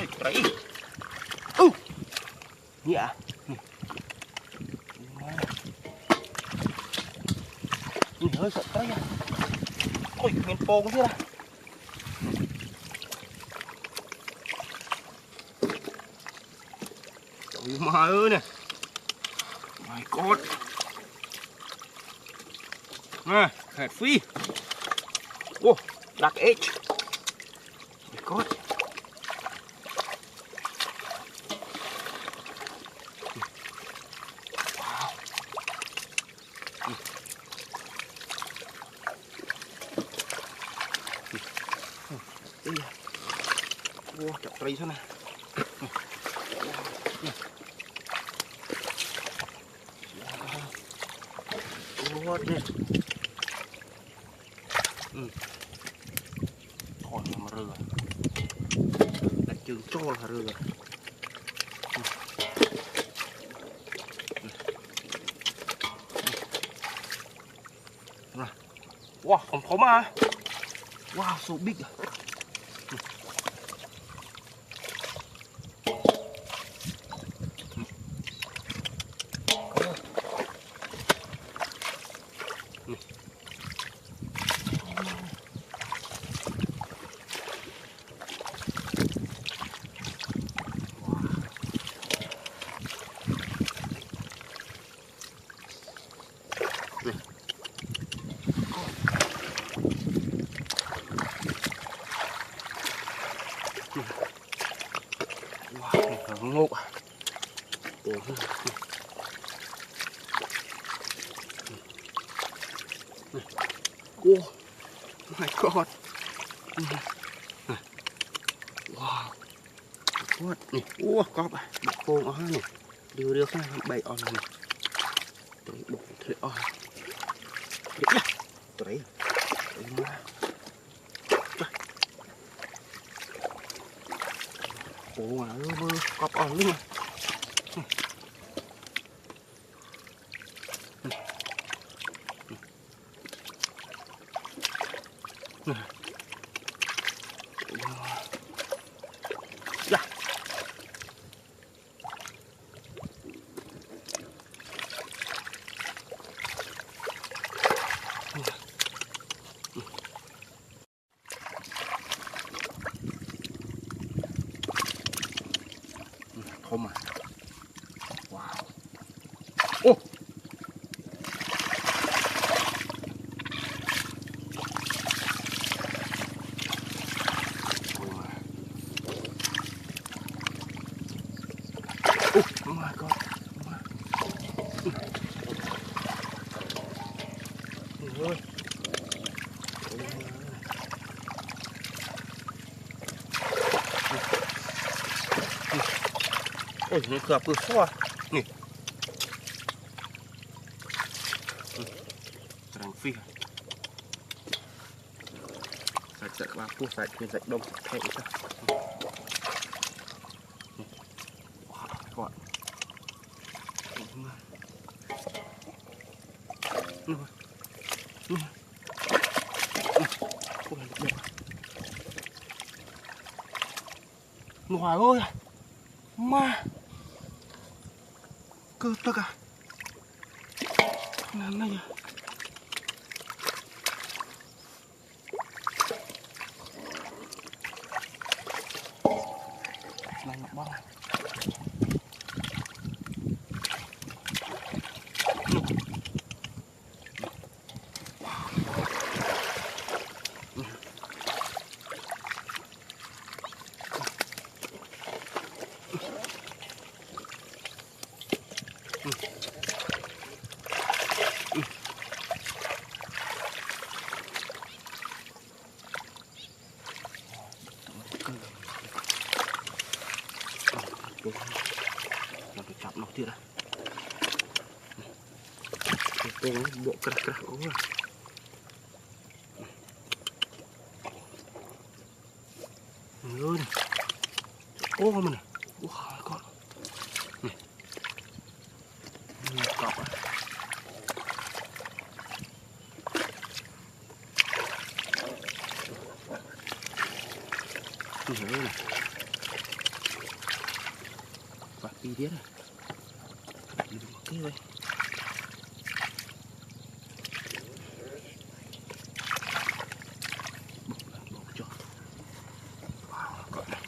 Ôi, đấy. Dạ. Nhìn hơi sợ tới à. Ôi, miền pô cũng thế này. Trời má ơi nè. My God. Nè, hạt phi. Wow, dark edge. My God. Wow, chọc trì thế này. What this? Thôi mà rửa. Đặt chừng cho là rửa. Wow, khổng à. Wow, so big. Wow, ngộ. Oh my God. Wow. What? Nè, có bà. Bọc phôn ó nè. Đưa sang bày on nè. Tôi bọc thế on. Đấy là. Tôi đấy. Ủa mà nó cọp on luôn. Không à. Wow. Ô. Oh my God. Ôi. Ôi, nó cọp vừa xóa. Nè. Răng phi. Sạch sạch ba phút sạch thì sạch đông sạch thẹn sao. Wow, các bạn. Ngoài ơi. Ma cơ tất à làm này này băng Nó chọc nóទៀតà. Con bộ crack quá. Ơi này. Ô mình này. Wow, con. Này. Cọp à. Ơi này. Đi tiếp này. Đi một cái thôi. Bốc cho. Wow, con này.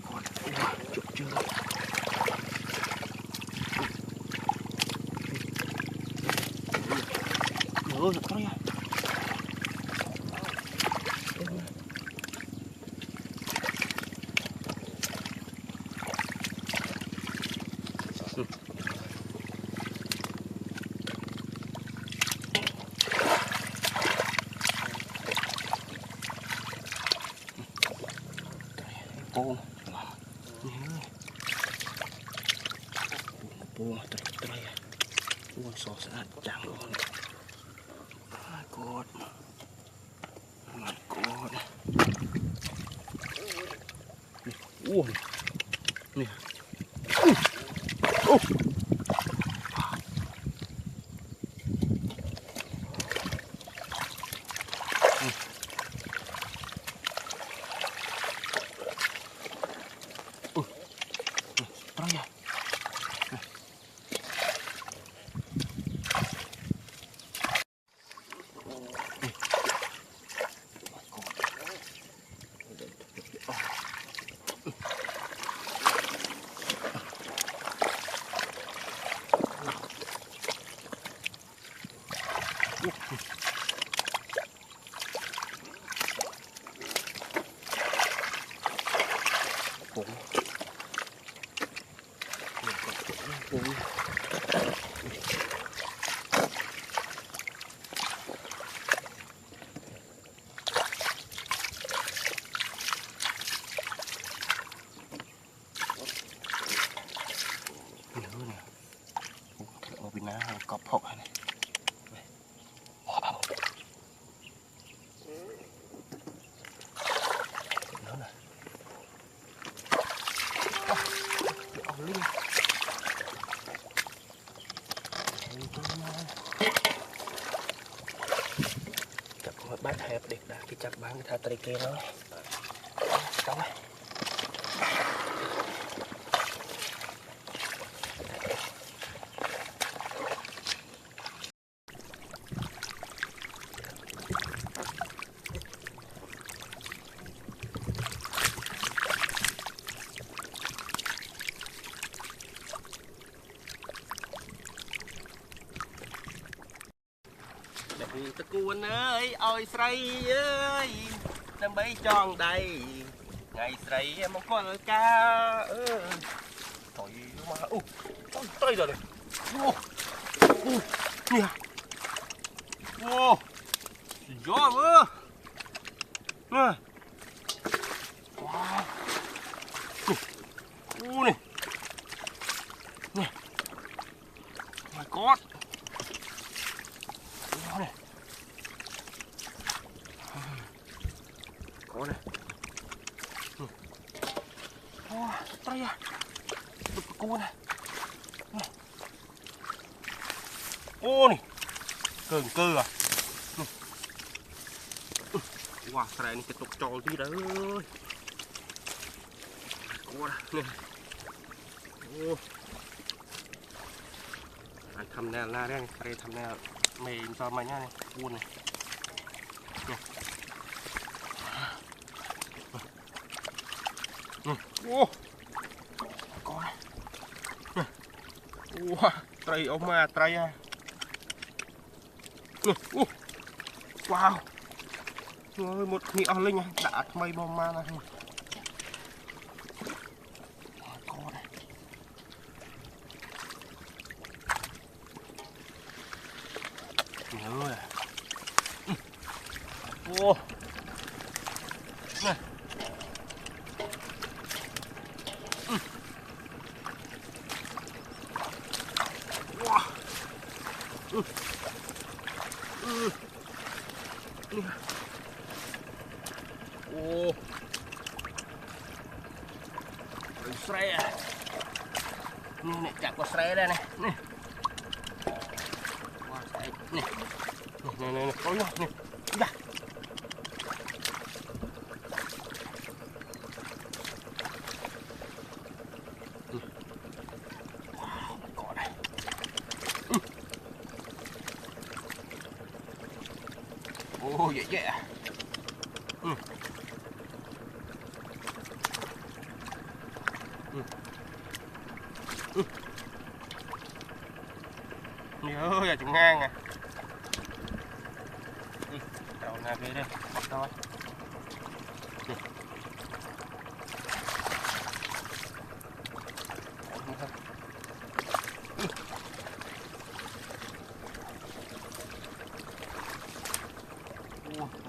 Con wow, chụp chưa. Ôi, con này. Cô bố trời ui so sánh chẳng luôn. My God, my God. Ui nè. Cọp hộp này. Wow. Nó này. Ông linh. Chặt một bát hẹp để đã cái chặt bán cái thà tây kia nó. Xong này. Tao cuốn ơi, ôi sấy ơi, đâm bấy tròn đầy, ngày sấy em mong con ca, thôi mà, tay rồi này, nè, gió mưa, nè, wow, này, nè, my God. Này. Có này. Tay à. Cô này. Ô này. Cơ à. Wow, cái này cái tục tròn tí đấy. Cô này. Ô. Ai thăm nè la đen, đây thăm nè mềm cho mày nhá này, buồn này. Ô. Con này. Wow, tray ông mà tray à. Wow. Rồi một nghĩa linh đã mây bom ma này. Con này. Nhớ à. Ô. Này. Wow. Ô. Sre à. Này chặt qua sre đây này. Nè. Wow, sre. Nè. Nè, có nhá. Nè. Dạ. dễ dễ. Nhớ giờ chúng ngang à. Đầu nào về đây, bắt thôi.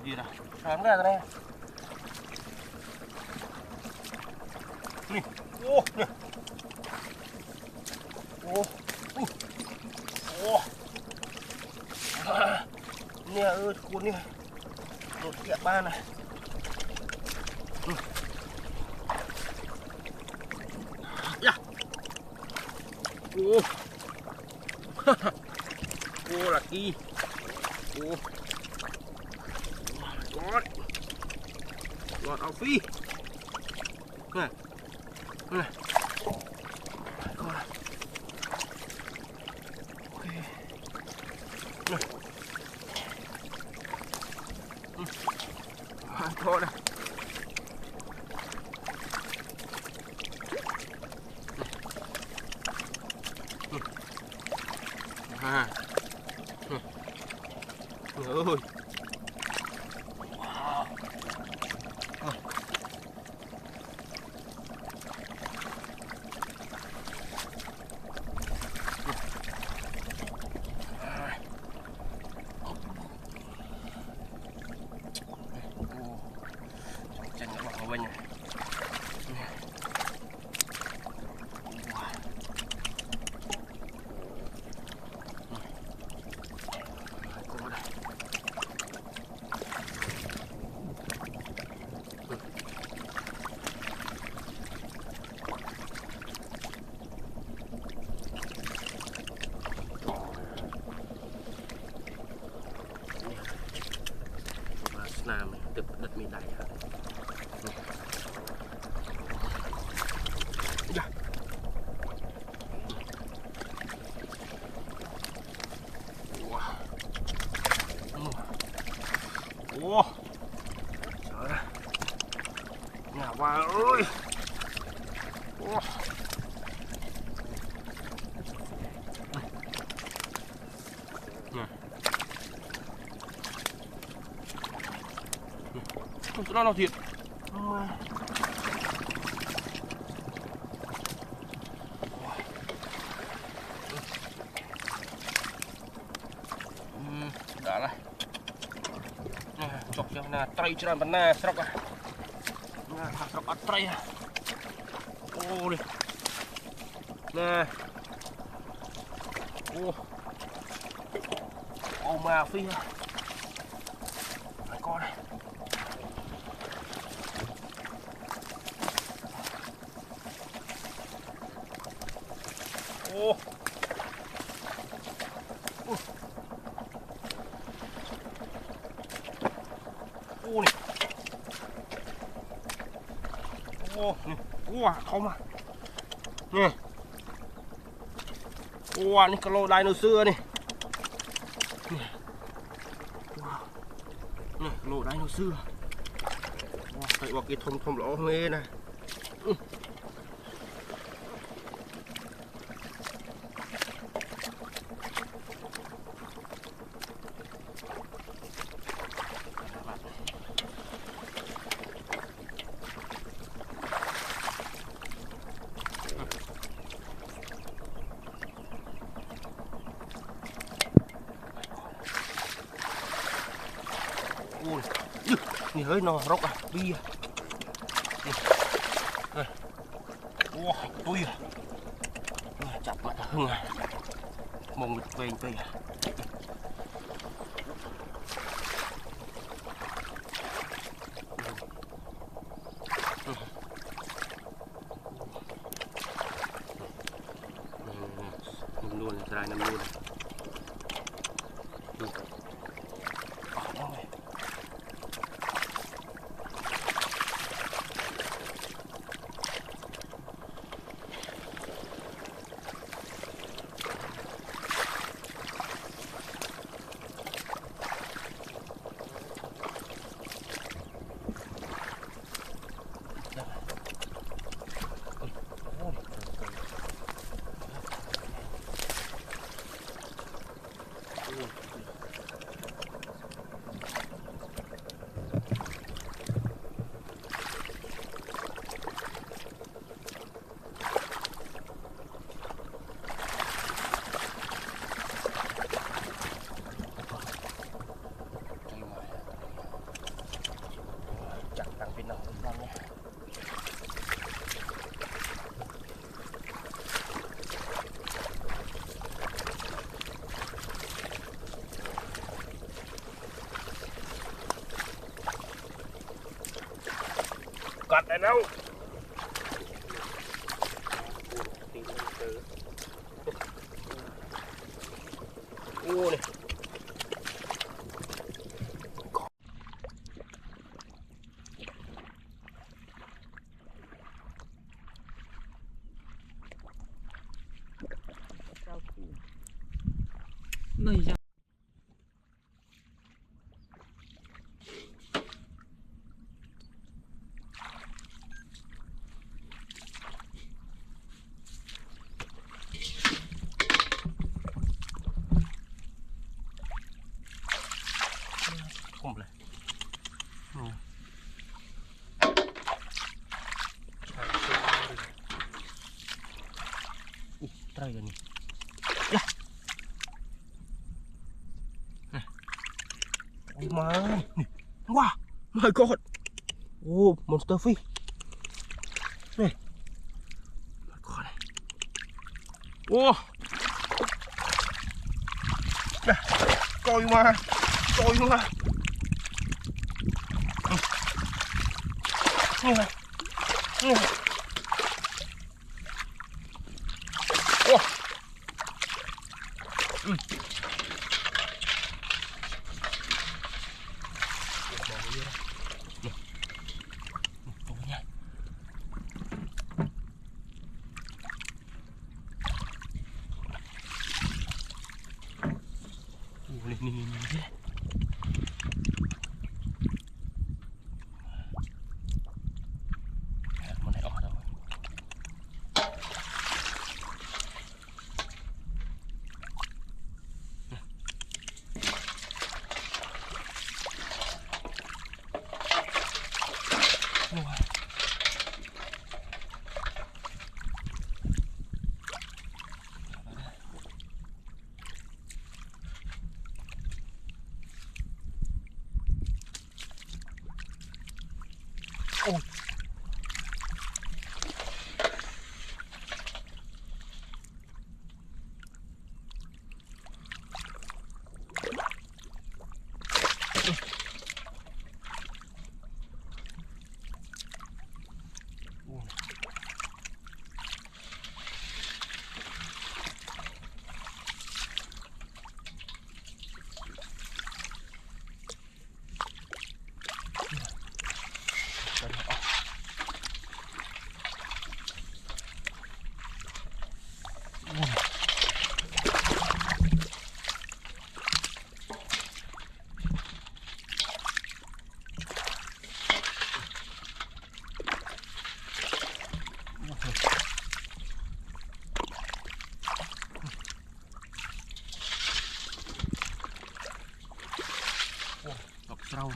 Gì nào? Sáng ra đây. Nè. Ô, nè. Ô. Ô. Nè ơi, cuốn nè. Một kẹp ba này. Ya. Ô. Ô là kỳ. Ô. Lọt áo phi này này coi này thôi này ơi bên này. Nam được đất mình đầy hả? Ủa trời ơi nhà qua ơi. Ủa. Không chỗ nào thiệt đã này chọc cho na tray cho bạn na sọc à na sọc ăn tray à ô đi nè ô mà phi à con này ô ô này ô này ô không à nè ô này cái lô đai nó xưa này nè lô đai nó xưa phải vào cái thùng lỗ mê này Nè hơi nó rốc à bia wow tôi chặt mặt hưng à mông vịt về về nằm luôn ra nằm luôn cọt này đâu ô này nơi ra không lại try rồi nè ôi má wow my god oh monster fish này my god này wow coi mà như này wow Nih. Mau naik oh đâu. Ôi. Rau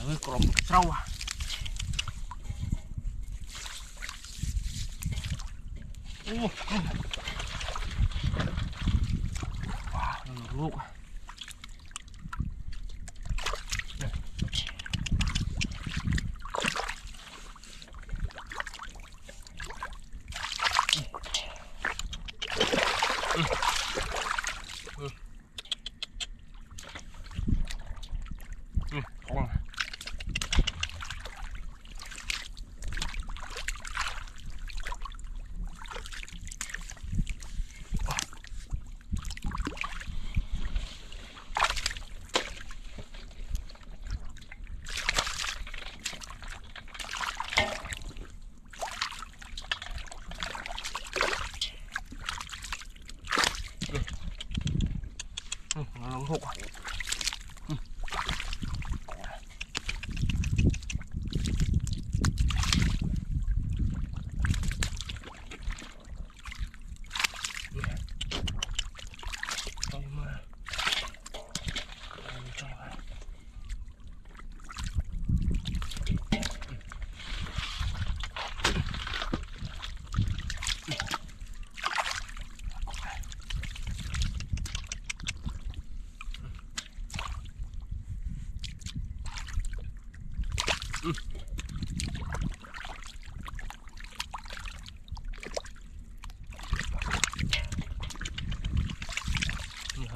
ơi còn rau à wow, nó luộc con nó luộc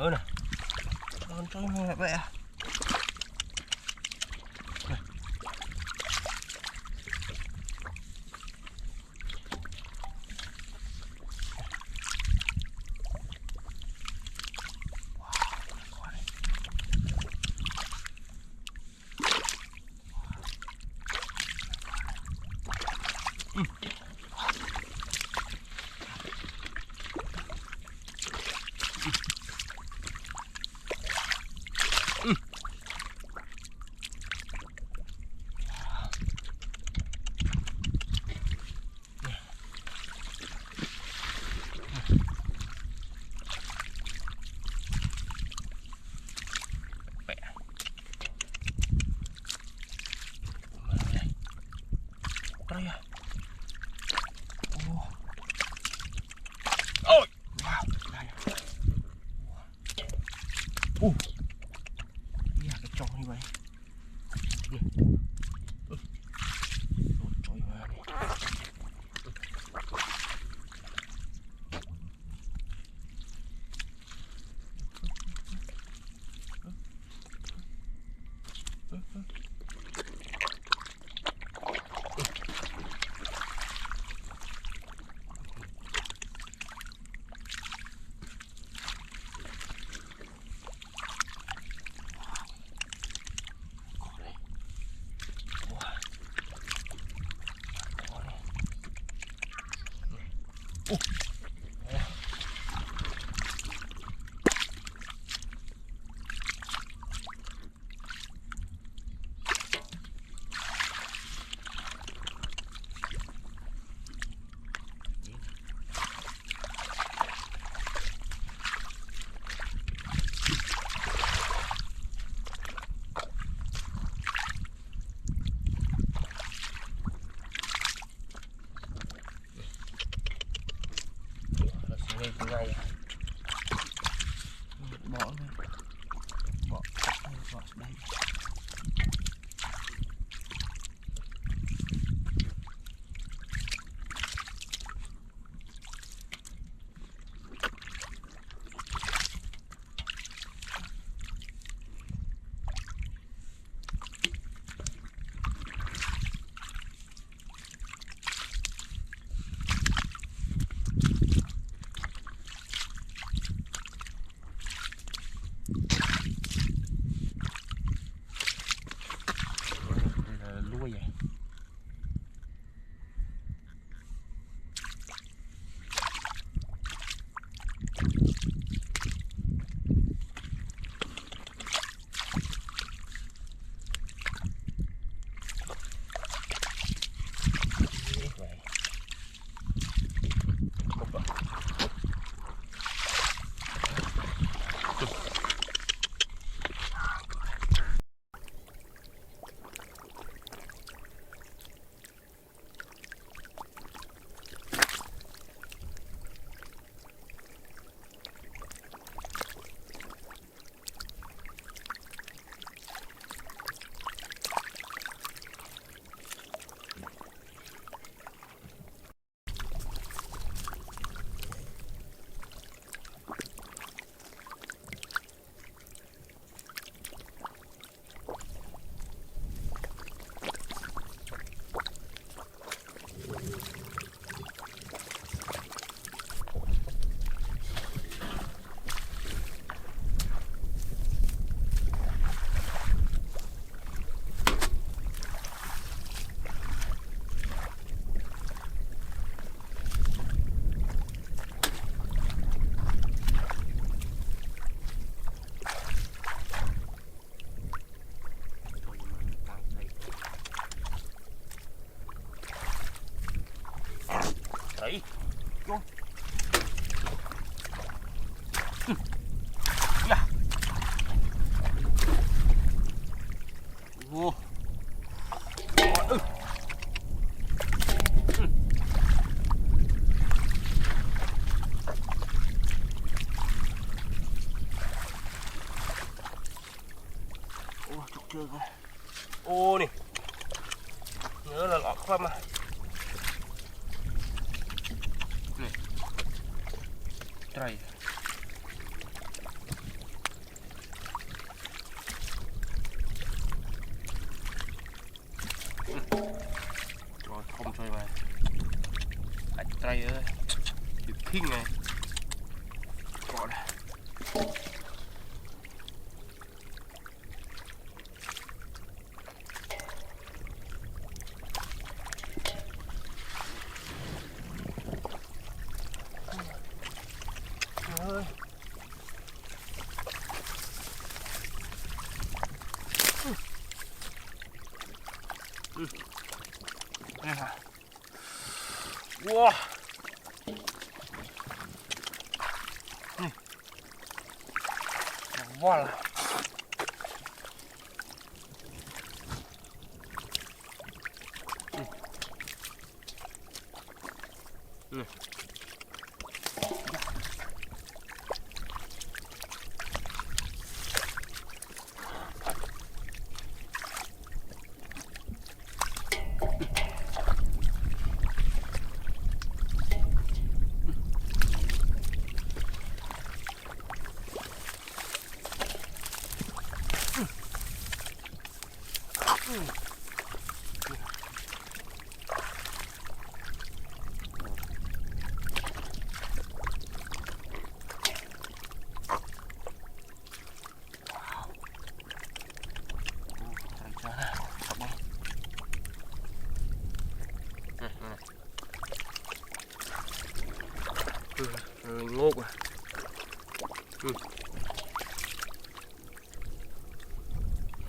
hơn nè. Con trôi này vậy à? Đây à. Ôi. Wow. Đây à. Cái tròn như vậy. Trời ơi. Ngay từ ngay bỏ lên, bỏ đây. Lui vậy. Đấy. Vô. Yeah. Vô. Ô, chụp chưa coi. Ô nè. Nhớ là lọt khoăm à. Này. Trời. rồi không chơi mà hãy tray ơi chịu kinh này có đây ơi wow voilà ngô à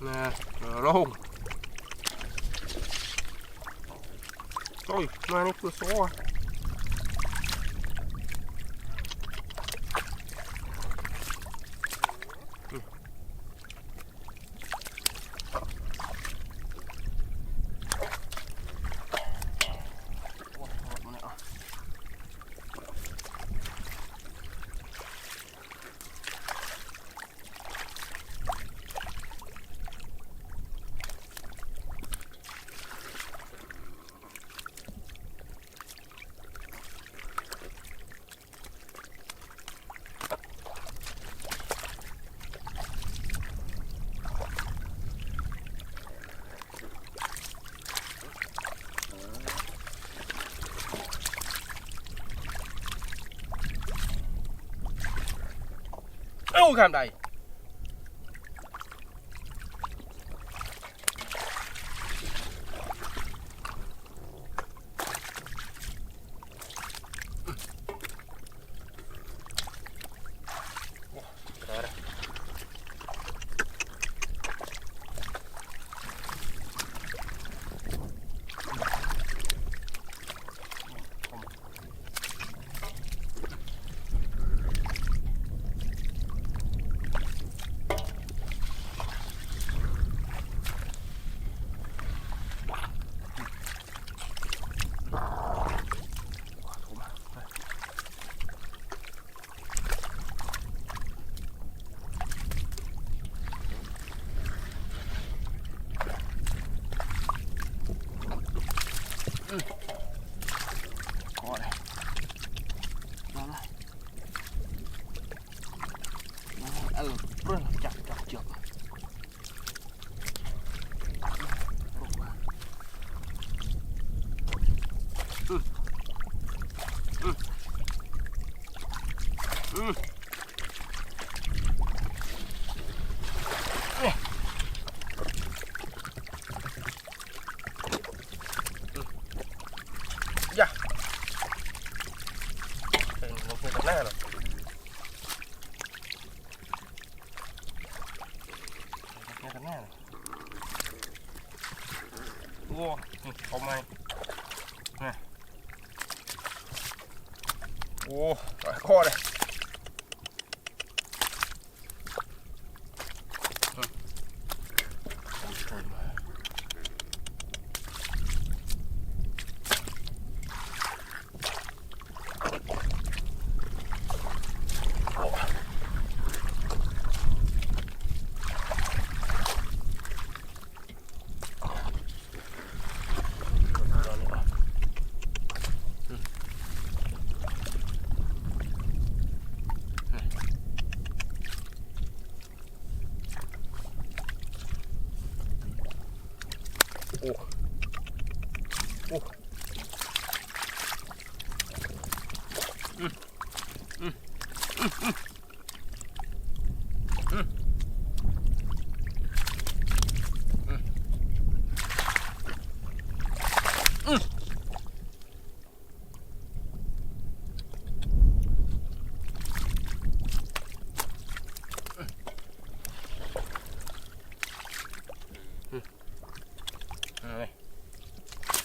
nè rôn ôi mai nó vừa số à ô cam đây có đây đó là rất là chặt chặt dạ nó không có nè wow hôm nay nè wow kho đây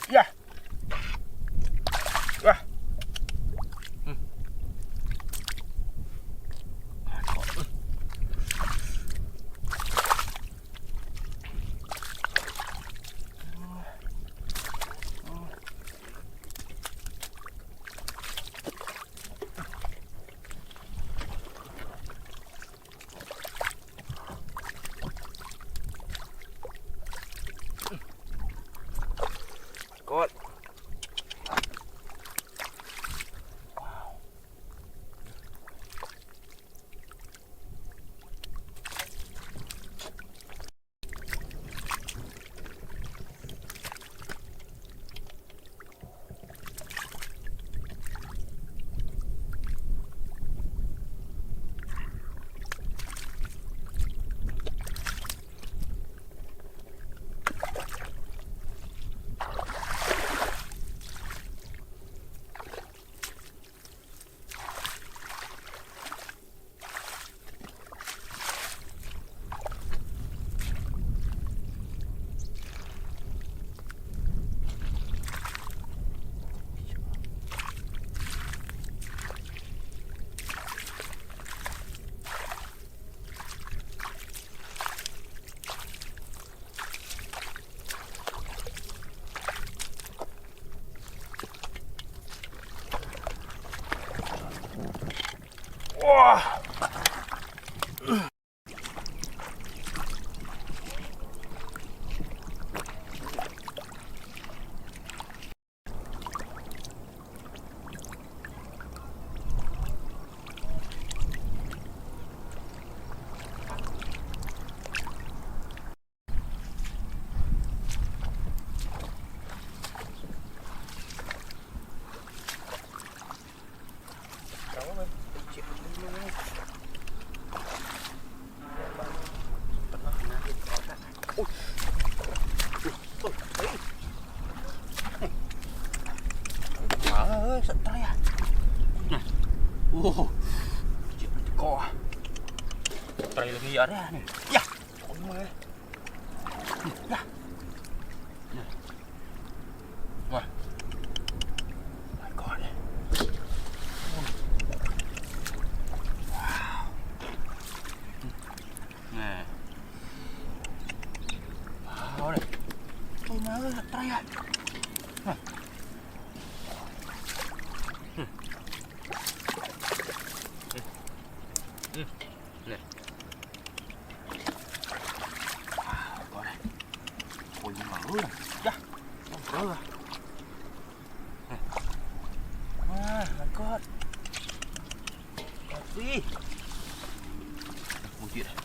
Yeah. Wah. Caught. Wow. Ơi, sẵn tay à. Này. Wow. Chuyện này co. Tay là nghi ở đây này. Dạ. Ôi mẹ. Dạ. Này. Wow. My God. Wow. Nè. Wow này. Ôi má ơi, sẵn tay à. Này. Nè. Coi này. Ôi mở nè. Dạ. Không cỡ à. My God. Phi. Một chuyện này.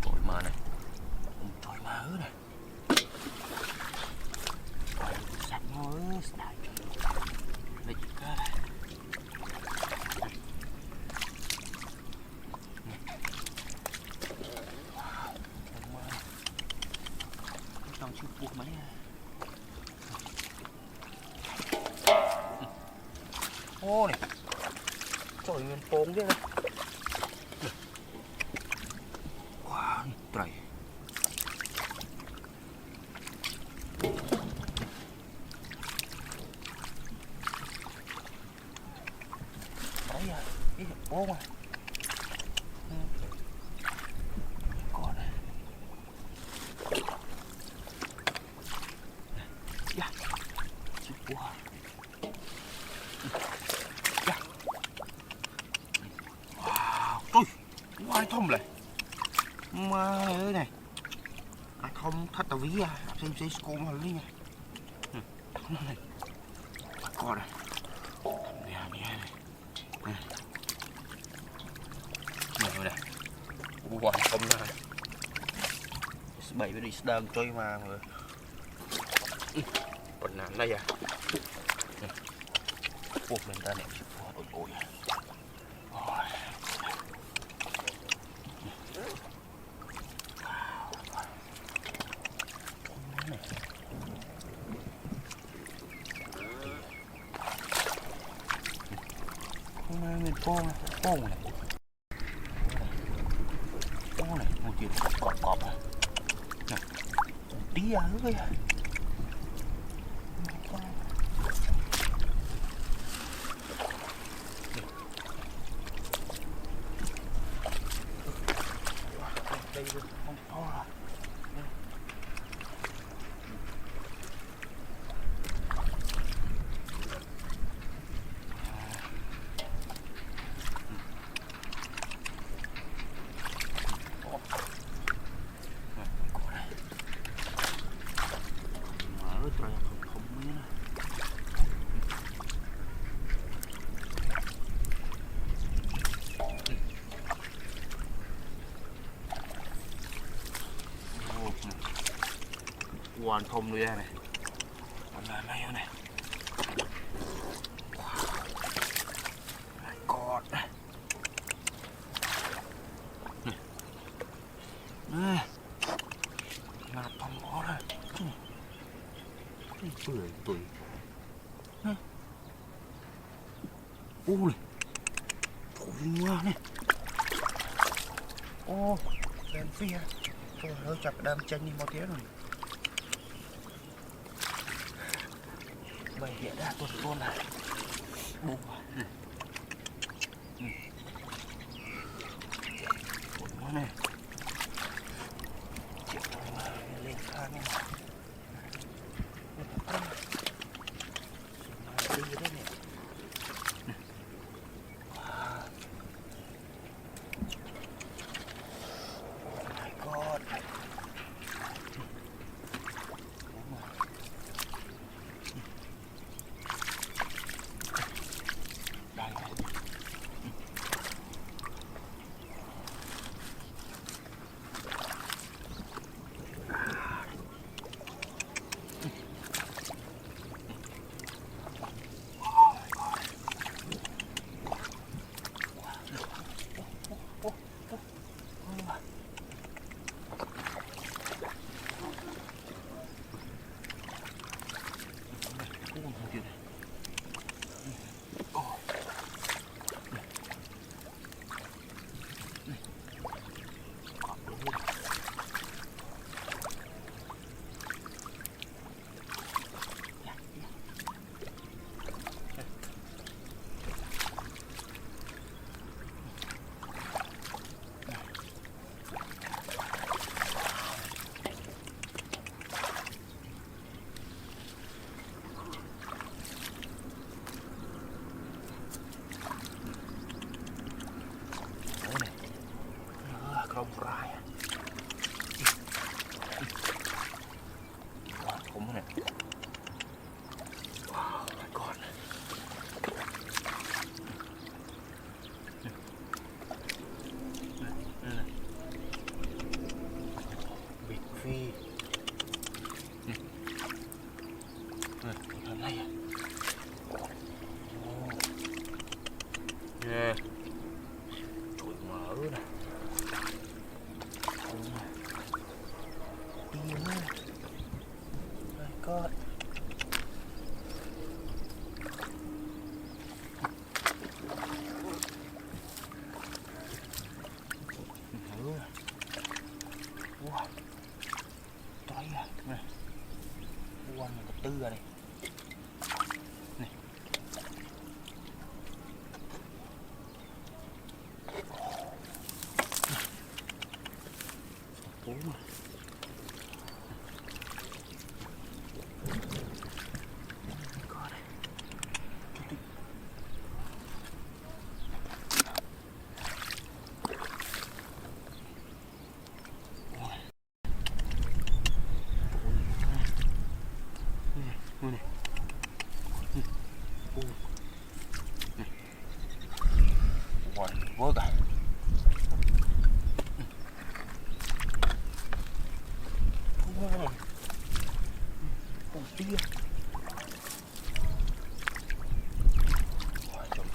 Coi mà này. Trời mà ơi này. Coi sạch thôi. Sạch. Lấy chút cá này. Trong chiếc buộc máy ô này trời nguyên phốn thế này wow trời đấy à cái bố mà con này dạ chiếc buộc ai thông lại mà ơi này ai thông thật là ví à xem cô mà lấy nha này con này nè nè này rồi này quả không ra bảy cái đi đang chơi mà còn nản đây à Ủa mình ta này ôi ôi ôi hôm nay mình phong này một chuyện cọp à tí à ơi đây không to rồi hoàn không nữa này là mấy này cọt này là phong bó này tuổi tuổi ui thổi quá này ô đèn phi trời ơi chặt đam chân đi một tiếng rồi bầy hiện ra tuần này bụng bụng này lên khang này đi đấy này my god không phải không này wow my god bịt phi thằng này yeah chuột mỡ nè God. Wow. Tối à. Nè. Quanh một tư rồi này. Nè.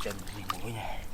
chân thì mũi này